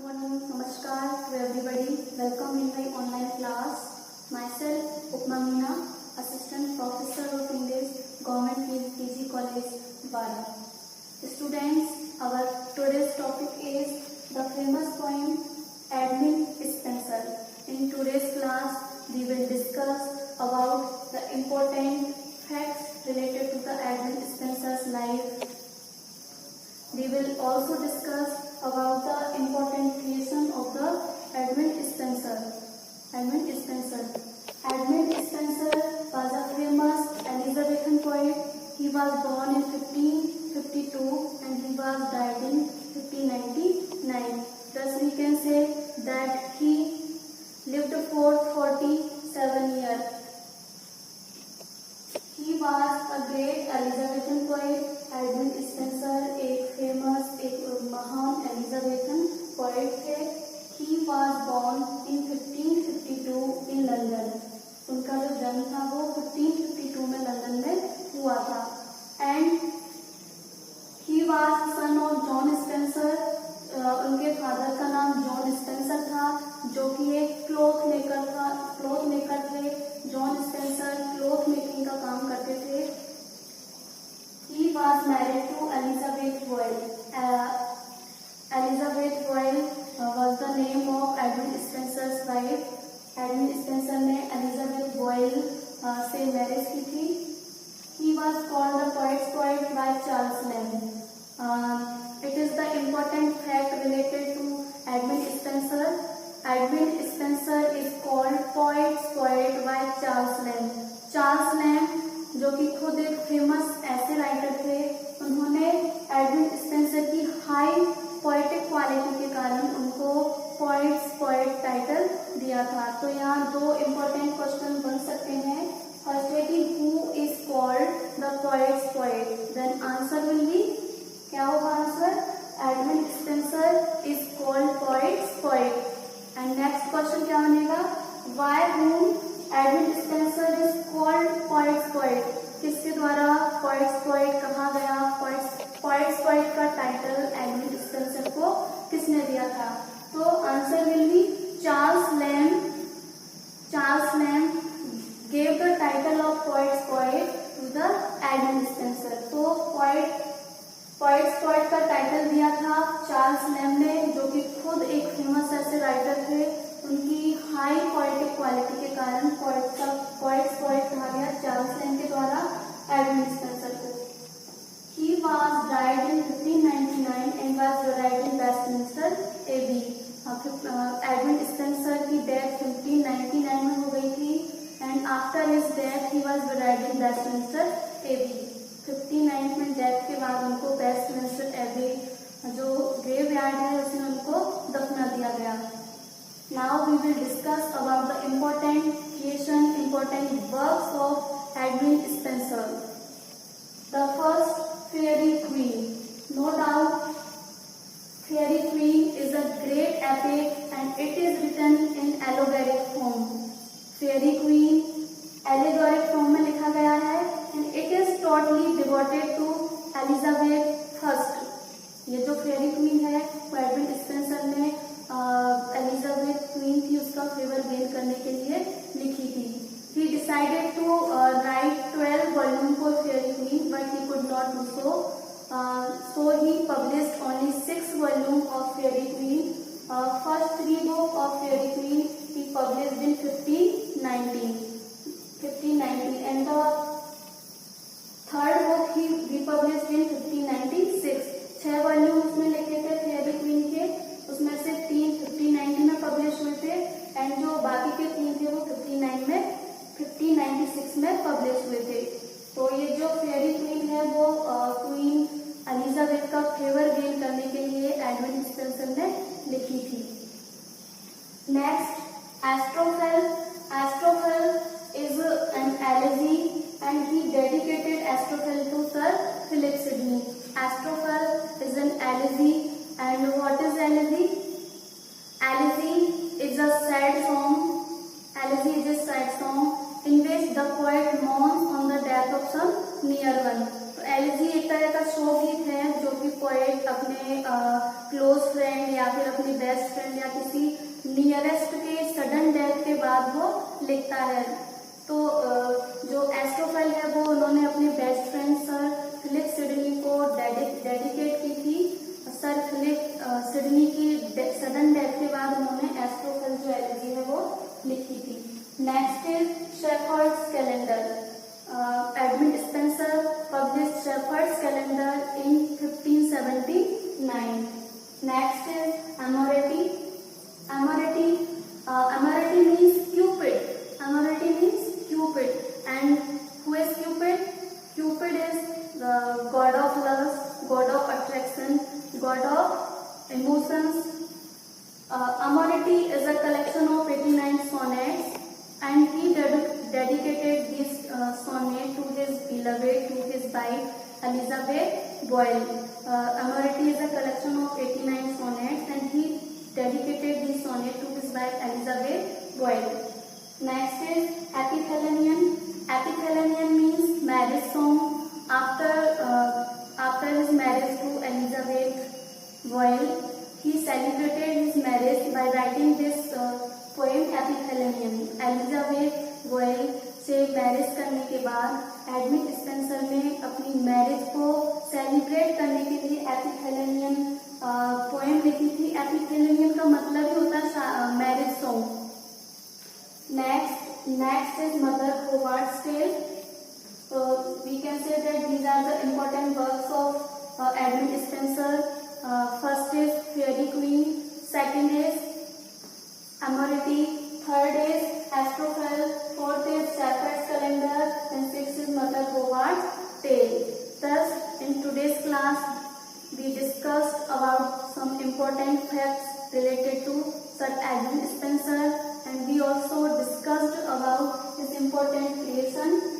morning, Namaskar to everybody. Welcome in my online class. Myself, Upma Meena, Assistant Professor of English, Government PG College, Bara. Students, our today's topic is the famous poem Edmund Spenser. In today's class, we will discuss about the important facts related to the Edmund Spenser's life. We will also discuss about the important creation of the Edmund Spenser. Edmund Spenser was a famous Elizabethan poet. He was born in 1552 and he was died in 1599. Thus we can say that he lived for 47 years. He was a great Elizabethan poet. Edmund Spenser एक famous महान Elizabethan poet थे. He was born in 1552 in London. उनका जो जन्म था वो 1552 में London में हुआ था. And he was son of John Spencer. उनके फादर का नाम जॉन स्पेंसर था जो कि एक क्लॉथ मेकर थे. जॉन स्पेंसर क्लॉथ मेकिंग का काम करते थे. He was married to Elizabeth Boyle. Elizabeth Boyle was the name of Edmund Spenser's wife. Edmund Spenser ने Elizabeth Boyle से मैरिज की थी. He was called the poet's poet by Charles Lamb. It is the important fact related to Edmund Spenser. Edmund Spenser is called poet's poet by Charles Lamb. Charles Lamb जो कि खुद एक famous ऐसे writer थे, उन्होंने Edmund Spenser की high poetic quality के कारण उनको पोएट टाइटल दिया था. तो यहाँ दो इम्पोर्टेंट क्वेश्चन बन सकते हैं. फर्स्ट है कि who is called the poet's poet. Then answer will be, क्या होगा answer? Edmund Spenser is called poet's poet. And next question क्या बनेगा? Why whom Edmund Spenser is called poet's poet. किसके द्वारा पोएट्स पोएट कहा गया? पोएट्स पोएट का title Edmund Spenser को किसने दिया था? तो answer will be Charles Lamb. Charles Lamb gave the title of poet's poet to the Edmund Spencer. तो पोएट्स पोएट का टाइटल दिया था चार्ल्स लैम्ब ने, जो कि खुद एक फेमस ऐसे राइटर थे. उनकी हाई पोएटिक क्वालिटी के कारण पोएट्स पोएट कहा गया चार्ल्स लैम्ब के द्वारा एडमंड स्पेंसर को. He was died in 1599 and was buried in Westminster Abbey. Edmund Spenser की डेथ 1599 में हो गई थी and after his death he was buried in Westminster Abbey. 59 में डेथ के बाद उनको वेस्टमिंस्टर एबी जो ग्रेव यार्ड है उसमें उनको दफना दिया गया. Now we will discuss about the important works of Edmund Spenser. The first, Fairy Queen. No doubt, Fairy Queen is a great epic and it is written in allegoric form. Fairy Queen allegoric form में लिखा गया है and it is totally devoted to Elizabeth I. ये जो fairy queen है वो Edmund Spenser ने Elizabeth queen थी उसका फेवर गेन करने के लिए लिखी थी. He decided to write 12 volume for fairy queen but he could not do so. So he published only 6 volume of fairy queen. First 3 book of fairy queen he published in 1519 and the third book he published in 1596. 6 volume उसमें लिखे थे fairy queen के, उसमें से 3 1590 में publish हुए थे and जो बाकी के 3 थे वो 1596 में पब्लिश हुए थे. तो ये जो फेयरी क्वीन है वो क्वीन एलिजाबेथ का फेवर गेन करने के लिए एडमंड स्पेंसर ने लिखी थी. Next, Astrophel. Astrophel is an elegy and he dedicated Astrophel to sir Philip Sidney. Astrophel is an elegy, and what is elegy? Elegy is a sad song. Elegy is a sad song in which the poet mourns on the death of some near one. तो elegy एक तरह का शोक गीत है जो कि poet अपने क्लोज फ्रेंड या फिर अपनी best friend this Shepherd's calendar in 1579. Next is Amorati. Amorati means Cupid. Amorati means Cupid. And who is Cupid? Cupid is the god of love, god of attraction, god of emotions. Amorati is a collection of 89 sonnets, and he dedicated this sonnet to his beloved, to his wife Elizabeth Boyle. Amorati is a collection of 89 sonnets, and he dedicated this sonnet to his wife Elizabeth Boyle. Next is Epithalamion. Epithalamion means marriage song. After his marriage to Elizabeth Boyle, he celebrated his marriage by writing this poem Epithalamion. Elizabeth Boyle से marriage करने के बाद Edmund Spenser ने अपनी marriage को celebrate करने के लिए एपिथैलेमियन पोएम लिखी थी. एपिथैलेमियन का मतलब ही होता है marriage song. Next is mother Hubbard's tale. We can say that these are the important works of Edmund Spenser. First is Fairy Queen, second is Amorati, third is Astrophel, fourth is Shepherd's Calendar, and sixth is Mother Howards Tale. Thus, in today's class, we discussed about some important facts related to Sir Edmund Spenser, and we also discussed about his important creation.